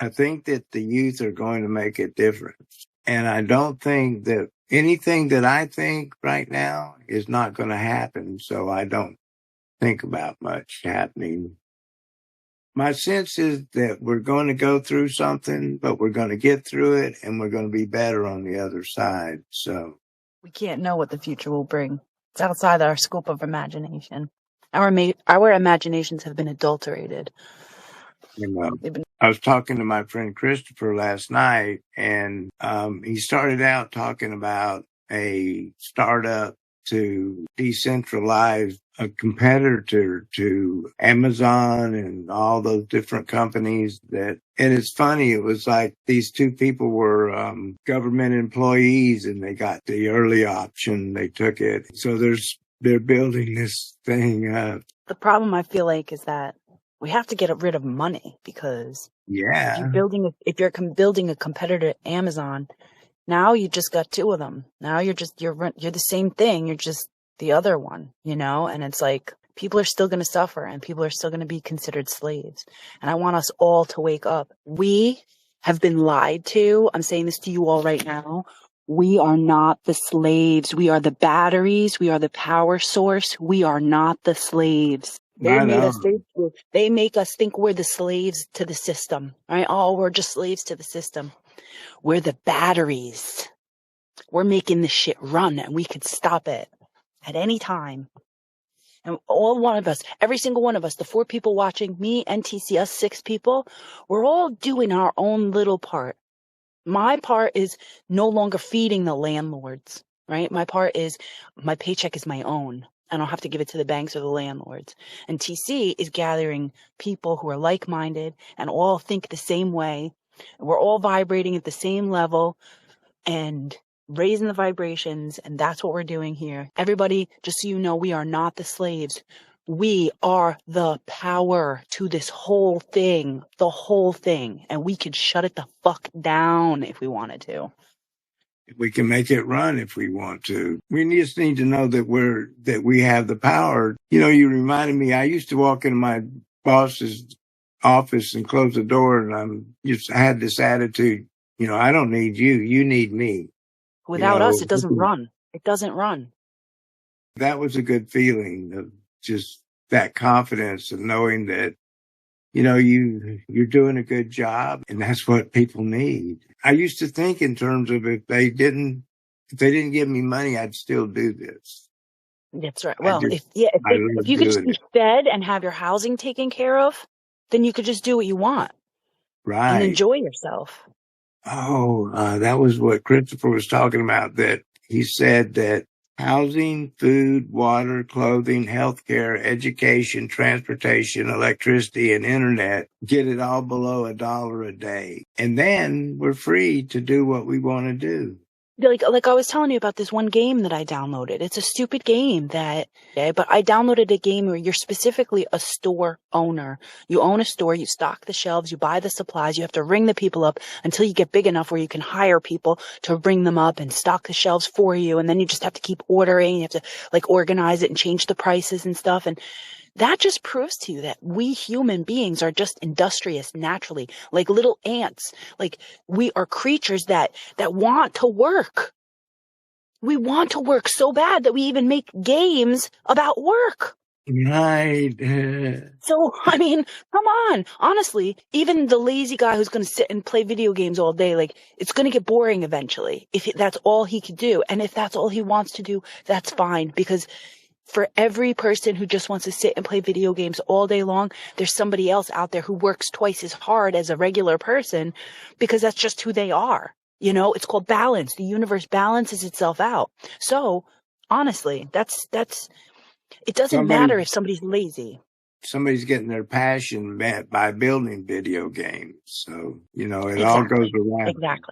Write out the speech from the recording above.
I think that the youth are going to make a difference. And I don't think that anything that I think right now is not going to happen. So I don't think about much happening. My sense is that we're going to go through something, but we're going to get through it and we're going to be better on the other side. So we can't know what the future will bring. It's outside our scope of imagination. Our imaginations have been adulterated. I was talking to my friend Christopher last night, and he started out talking about a startup to decentralize a competitor to Amazon and all those different companies and it's funny, it was like these two people were government employees and they got the early option, they took it. So they're building this thing up. The problem I feel like is that we have to get rid of money because if you're building a competitor to Amazon, now you just got two of them. Now you're the same thing. You're just the other one, and it's like people are still going to suffer and people are still going to be considered slaves. And I want us all to wake up. We have been lied to. I'm saying this to you all right now. We are not the slaves. We are the batteries. We are the power source. We are not the slaves. They make us think we're the slaves to the system, right? Oh, we're just slaves to the system. We're the batteries. We're making this shit run and we could stop it at any time. And every single one of us, the 4 people watching, me, NTC, us 6 people, we're all doing our own little part. My part is no longer feeding the landlords, right? My part is my paycheck is my own. I don't have to give it to the banks or the landlords. And TC is gathering people who are like-minded and all think the same way. We're all vibrating at the same level and raising the vibrations, and that's what we're doing here. Everybody, just so you know, we are not the slaves. We are the power to this whole thing, and we could shut it the fuck down if we wanted to. We can make it run if we want to. We just need to know that we have the power. You reminded me, I used to walk into my boss's office and close the door, and I had this attitude, I don't need you, you need me. Without us, it doesn't run. It doesn't run. That was a good feeling of just that confidence of knowing that, you're doing a good job and that's what people need. I used to think in terms of if they didn't give me money, I'd still do this. That's right. Well, if you could just be fed and have your housing taken care of, then you could just do what you want. Right. And enjoy yourself. Oh, that was what Christopher was talking about, that he said that housing, food, water, clothing, healthcare, education, transportation, electricity, and internet, get it all below $1 a day. And then we're free to do what we want to do. Like I was telling you about this one game that I downloaded. It's a stupid game but I downloaded a game where you're specifically a store owner. You own a store, you stock the shelves, you buy the supplies, you have to ring the people up until you get big enough where you can hire people to ring them up and stock the shelves for you. And then you just have to keep ordering. You have to organize it and change the prices and stuff. And that just proves to you that we human beings are just industrious naturally, like little ants. Like we are creatures that want to work. We want to work so bad that we even make games about work. Right. So, I mean, come on. Honestly, even the lazy guy who's going to sit and play video games all day, it's going to get boring eventually if that's all he could do. And if that's all he wants to do, that's fine, because for every person who just wants to sit and play video games all day long, there's somebody else out there who works twice as hard as a regular person, because that's just who they are. It's called balance. The universe balances itself out. So honestly, it doesn't matter if somebody's lazy. Somebody's getting their passion met by building video games. So, it all goes around. Exactly.